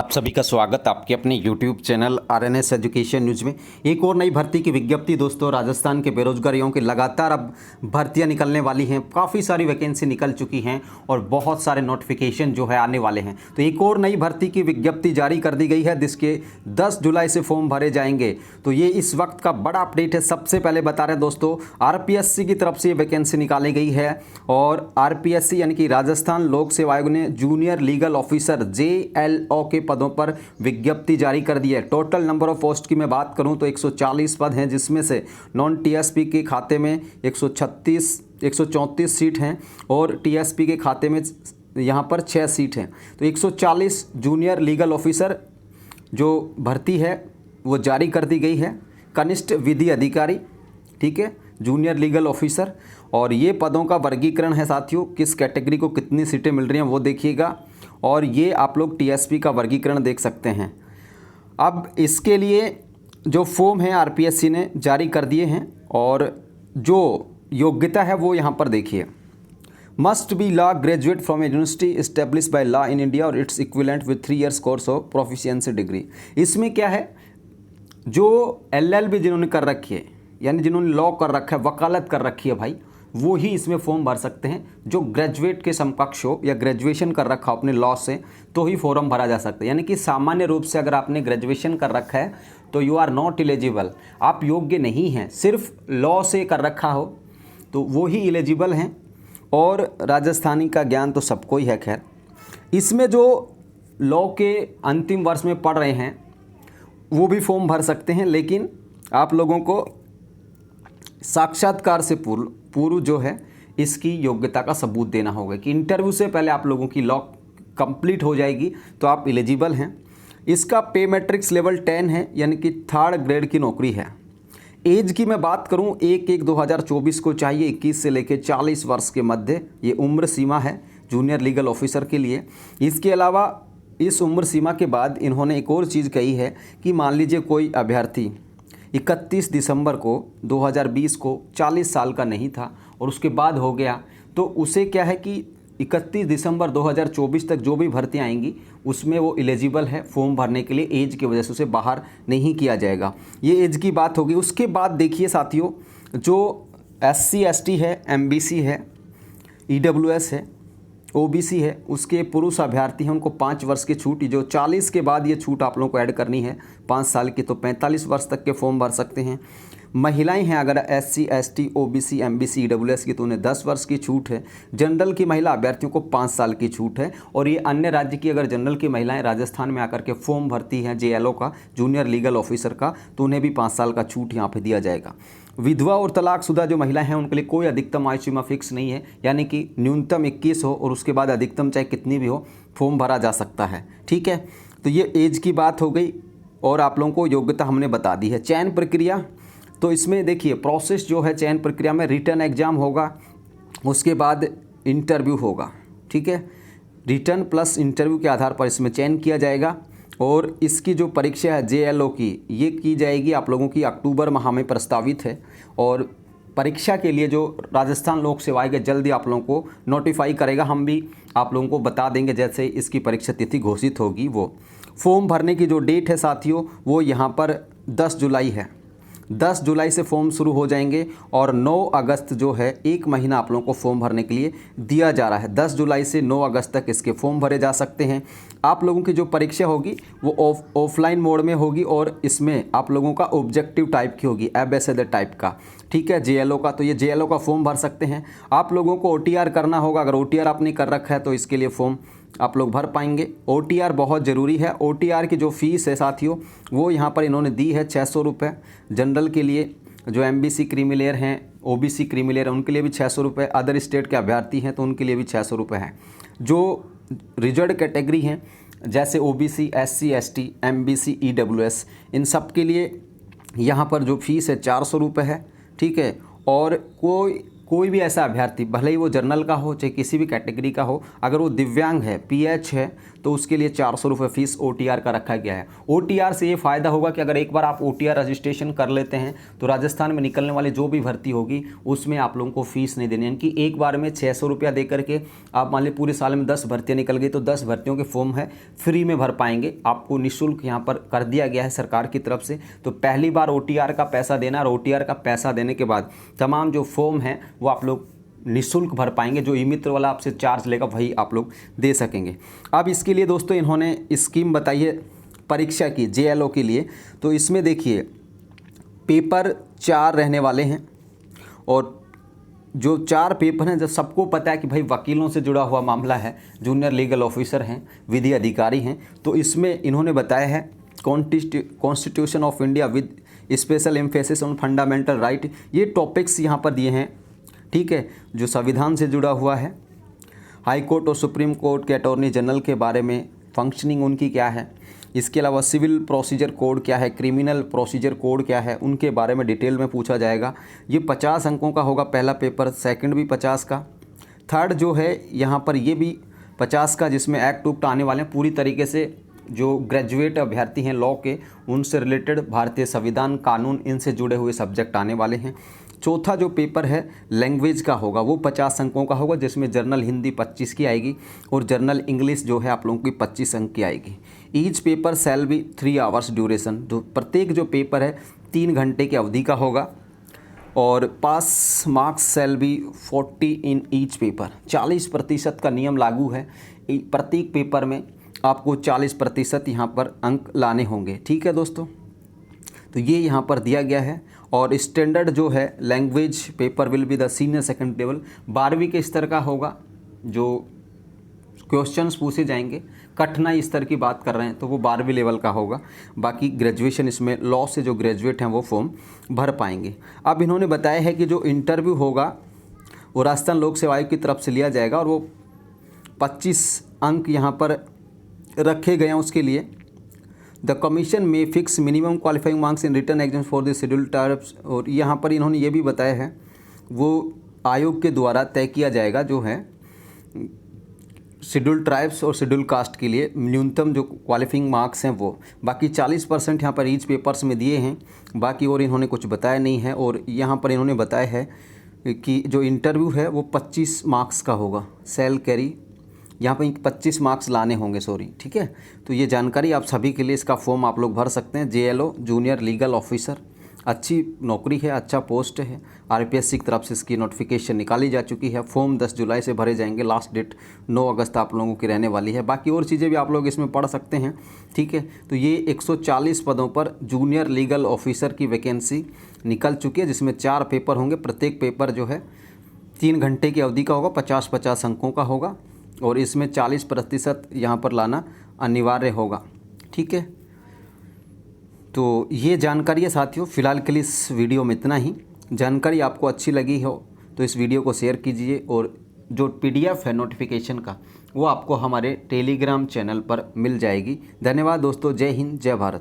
आप सभी का स्वागत आपके अपने YouTube channel RNS education news में। एक और नई भर्ती की विज्ञप्ति दोस्तों, राजस्थान के बेरोजगार युवाओं की लगातार अब भर्तियां निकलने वाली हैं। काफ़ी सारी वैकेंसी निकल चुकी हैं और बहुत सारे नोटिफिकेशन जो है आने वाले हैं। तो एक और नई भर्ती की विज्ञप्ति जारी कर दी गई है जिसके 10 जुलाई से फॉर्म भरे जाएंगे। तो ये इस वक्त का बड़ा अपडेट है। सबसे पहले बता रहे हैं दोस्तों, आरपीएससी की तरफ से ये वैकेंसी निकाली गई है और आरपीएससी यानी कि राजस्थान लोक सेवा आयोग ने जूनियर लीगल ऑफिसर JLO के पदों पर विज्ञप्ति जारी कर दी है। टोटल नंबर ऑफ पोस्ट की मैं बात करूं तो 140 पद हैं, जिसमें से नॉन टीएसपी के खाते में 134 सीट हैं और टीएसपी के खाते में यहां पर 6 सीट हैं। तो 140 जूनियर लीगल ऑफिसर जो भर्ती है वो जारी कर दी गई है। कनिष्ठ विधि अधिकारी, ठीक है, जूनियर लीगल ऑफिसर। और ये पदों का वर्गीकरण है साथियों, किस कैटेगरी को कितनी सीटें मिल रही हैं वो देखिएगा। और ये आप लोग टीएसपी का वर्गीकरण देख सकते हैं। अब इसके लिए जो फॉर्म है आरपीएससी ने जारी कर दिए हैं और जो योग्यता है वो यहाँ पर देखिए। Must be law graduate from a university establish by law in India और it's equivalent with 3 years course of proficiency degree. इसमें क्या है, जो LLB जिन्होंने कर रखी है यानी जिन्होंने लॉ कर रखा है, वकालत कर रखी है भाई, वो ही इसमें फॉर्म भर सकते हैं। जो ग्रेजुएट के समकक्ष हो या ग्रेजुएशन कर रखा हो अपने लॉ से, तो ही फॉर्म भरा जा सकता है। यानी कि सामान्य रूप से अगर आपने ग्रेजुएशन कर रखा है तो यू आर नॉट एलिजिबल, आप योग्य नहीं हैं। सिर्फ लॉ से कर रखा हो तो वो ही एलिजिबल हैं। और राजस्थानी का ज्ञान तो सबको ही है। खैर, इसमें जो लॉ के अंतिम वर्ष में पढ़ रहे हैं वो भी फॉर्म भर सकते हैं, लेकिन आप लोगों को साक्षात्कार से पूर्व जो है इसकी योग्यता का सबूत देना होगा कि इंटरव्यू से पहले आप लोगों की लॉ कंप्लीट हो जाएगी तो आप एलिजिबल हैं। इसका पे मैट्रिक्स लेवल 10 है, यानी कि 3rd ग्रेड की नौकरी है। एज की मैं बात करूं, 1/1/2024 को चाहिए 21 से लेकर 40 वर्ष के मध्य ये उम्र सीमा है जूनियर लीगल ऑफिसर के लिए। इसके अलावा इस उम्र सीमा के बाद इन्होंने एक और चीज़ कही है कि मान लीजिए कोई अभ्यर्थी 31 दिसंबर को 2020 को 40 साल का नहीं था और उसके बाद हो गया, तो उसे क्या है कि 31 दिसंबर 2024 तक जो भी भर्तियाँ आएंगी उसमें वो एलिजिबल है फॉर्म भरने के लिए। एज की वजह से उसे बाहर नहीं किया जाएगा। ये एज की बात होगी। उसके बाद देखिए साथियों, जो SC ST है, MBC है, EWS है, OBC है, उसके पुरुष अभ्यर्थी हैं उनको 5 वर्ष की छूट, जो 40 के बाद ये छूट आप लोगों को ऐड करनी है 5 साल की, तो 45 वर्ष तक के फॉर्म भर सकते हैं। महिलाएं हैं अगर SC ST OBC MBC EWS की तो उन्हें 10 वर्ष की छूट है। जनरल की महिला अभ्यर्थियों को 5 साल की छूट है। और ये अन्य राज्य की अगर जनरल की महिलाएं राजस्थान में आकर के फॉर्म भरती हैं JLO का, जूनियर लीगल ऑफिसर का, तो उन्हें भी 5 साल का छूट यहाँ पर दिया जाएगा। विधवा और तलाकशुदा जो महिलाएं हैं उनके लिए कोई अधिकतम आयु सीमा फिक्स नहीं है, यानी कि न्यूनतम 21 हो और उसके बाद अधिकतम चाहे कितनी भी हो फॉर्म भरा जा सकता है। ठीक है, तो ये एज की बात हो गई और आप लोगों को योग्यता हमने बता दी है। चयन प्रक्रिया, तो इसमें देखिए प्रोसेस जो है चयन प्रक्रिया में रिटन एग्जाम होगा, उसके बाद इंटरव्यू होगा। ठीक है, रिटन प्लस इंटरव्यू के आधार पर इसमें चयन किया जाएगा। और इसकी जो परीक्षा है JLO की, ये की जाएगी आप लोगों की अक्टूबर माह में प्रस्तावित है। और परीक्षा के लिए जो राजस्थान लोक सेवा आयोग जल्दी आप लोगों को नोटिफाई करेगा, हम भी आप लोगों को बता देंगे जैसे इसकी परीक्षा तिथि घोषित होगी। वो फॉर्म भरने की जो डेट है साथियों वो यहाँ पर 10 जुलाई है। 10 जुलाई से फॉर्म शुरू हो जाएंगे और 9 अगस्त जो है 1 महीना आप लोगों को फॉर्म भरने के लिए दिया जा रहा है। 10 जुलाई से 9 अगस्त तक इसके फॉर्म भरे जा सकते हैं। आप लोगों की जो परीक्षा होगी वो ऑफलाइन मोड में होगी और इसमें आप लोगों का ऑब्जेक्टिव टाइप की होगी, एबेसेडर टाइप का। ठीक है, JLO का, तो ये JLO का फॉर्म भर सकते हैं। आप लोगों को OTR करना होगा, अगर OTR आपने कर रखा है तो इसके लिए फॉर्म आप लोग भर पाएंगे। OTR बहुत ज़रूरी है। OTR की जो फीस है साथियों वो यहाँ पर इन्होंने दी है 600 रुपये। जनरल के लिए जो MBC क्रीमी लेयर हैं, OBC क्रीमी लेयर, उनके लिए भी 600 रुपये। अदर स्टेट के अभ्यर्थी हैं तो उनके लिए भी 600 रुपये है। जो रिजर्व कैटेगरी हैं जैसे OBC SC ST MBC EWS, इन सब के लिए यहाँ पर जो फीस है 400 रुपये है। ठीक है, और कोई कोई भी ऐसा अभ्यर्थी, भले ही वो जनरल का हो चाहे किसी भी कैटेगरी का हो, अगर वो दिव्यांग है, PH है, तो उसके लिए 400 रुपये फीस OTR का रखा गया है। OTR से ये फ़ायदा होगा कि अगर एक बार आप OTR रजिस्ट्रेशन कर लेते हैं तो राजस्थान में निकलने वाली जो भी भर्ती होगी उसमें आप लोगों को फ़ीस नहीं देनी, यानी कि एक बार में 600 रुपया दे करके आप मान लीजिए पूरे साल में 10 भर्तियाँ निकल गई तो 10 भर्तियों के फॉर्म है फ्री में भर पाएंगे। आपको निःशुल्क यहाँ पर कर दिया गया है सरकार की तरफ से। तो पहली बार OTR का पैसा देना और OTR का पैसा देने के बाद तमाम जो फॉर्म हैं वो आप लोग निःशुल्क भर पाएंगे। जो ई-मित्र वाला आपसे चार्ज लेगा वही आप लोग दे सकेंगे। अब इसके लिए दोस्तों इन्होंने स्कीम बताई है परीक्षा की, JLO के लिए। तो इसमें देखिए पेपर 4 रहने वाले हैं और जो 4 पेपर हैं, जब सबको पता है कि भाई वकीलों से जुड़ा हुआ मामला है, जूनियर लीगल ऑफिसर हैं, विधि अधिकारी हैं, तो इसमें इन्होंने बताया है constitution of India with special emphasis on fundamental right, ये टॉपिक्स यहाँ पर दिए हैं, ठीक है, जो संविधान से जुड़ा हुआ है। हाई कोर्ट और सुप्रीम कोर्ट के अटॉर्नी जनरल के बारे में फंक्शनिंग उनकी क्या है, इसके अलावा सिविल प्रोसीजर कोड क्या है, क्रिमिनल प्रोसीजर कोड क्या है, उनके बारे में डिटेल में पूछा जाएगा। ये 50 अंकों का होगा पहला पेपर, सेकंड भी 50 का, थर्ड जो है यहाँ पर ये भी 50 का, जिसमें एक्ट उक्ट आने वाले हैं पूरी तरीके से। जो ग्रेजुएट अभ्यर्थी हैं लॉ के, उनसे रिलेटेड भारतीय संविधान, कानून, इनसे जुड़े हुए सब्जेक्ट आने वाले हैं। चौथा जो पेपर है लैंग्वेज का होगा, वो 50 अंकों का होगा, जिसमें जर्नल हिंदी 25 की आएगी और जर्नल इंग्लिश जो है आप लोगों की 25 अंक की आएगी। Each paper shall be 3 hours duration, तो प्रत्येक जो पेपर है 3 घंटे की अवधि का होगा और pass marks shall be 40 in each paper, 40% का नियम लागू है। प्रत्येक पेपर में आपको 40% यहाँ पर अंक लाने होंगे, ठीक है दोस्तों। तो ये यहाँ पर दिया गया है। और स्टैंडर्ड जो है language paper will be the senior second level, 12वीं के स्तर का होगा। जो क्वेश्चंस पूछे जाएंगे कठिनाई स्तर की बात कर रहे हैं तो वो 12वीं लेवल का होगा। बाकी ग्रेजुएशन, इसमें लॉ से जो ग्रेजुएट हैं वो फॉर्म भर पाएंगे। अब इन्होंने बताया है कि जो इंटरव्यू होगा वो राजस्थान लोक सेवा आयोग की तरफ से लिया जाएगा और वो 25 अंक यहाँ पर रखे गए हैं उसके लिए। द कमीशन में fix minimum qualifying marks in return exam for the scheduled tribes, और यहाँ पर इन्होंने ये भी बताया है वो आयोग के द्वारा तय किया जाएगा जो है शेड्यूल्ड ट्राइब्स और शेड्यूल्ड कास्ट के लिए न्यूनतम जो क्वालिफाइंग मार्क्स हैं वो। बाकी 40% यहाँ पर ईच पेपर्स में दिए हैं, बाकी और इन्होंने कुछ बताया नहीं है। और यहाँ पर इन्होंने बताया है कि जो इंटरव्यू है वो 25 मार्क्स का होगा, सेल कैरी यहाँ पर 25 मार्क्स लाने होंगे, सॉरी, ठीक है। तो ये जानकारी आप सभी के लिए, इसका फॉर्म आप लोग भर सकते हैं। JLO जूनियर लीगल ऑफिसर, अच्छी नौकरी है, अच्छा पोस्ट है। RPSC की तरफ से इसकी नोटिफिकेशन निकाली जा चुकी है। फॉर्म 10 जुलाई से भरे जाएंगे, लास्ट डेट 9 अगस्त आप लोगों की रहने वाली है। बाकी और चीज़ें भी आप लोग इसमें पढ़ सकते हैं, ठीक है। तो ये 140 पदों पर जूनियर लीगल ऑफिसर की वैकेंसी निकल चुकी है, जिसमें 4 पेपर होंगे। प्रत्येक पेपर जो है 3 घंटे की अवधि का होगा, 50-50 अंकों का होगा और इसमें 40% यहाँ पर लाना अनिवार्य होगा, ठीक है। तो ये जानकारी है साथियों, फ़िलहाल के लिए इस वीडियो में इतना ही। जानकारी आपको अच्छी लगी हो तो इस वीडियो को शेयर कीजिए और जो PDF है नोटिफिकेशन का वो आपको हमारे टेलीग्राम चैनल पर मिल जाएगी। धन्यवाद दोस्तों, जय हिंद, जय भारत।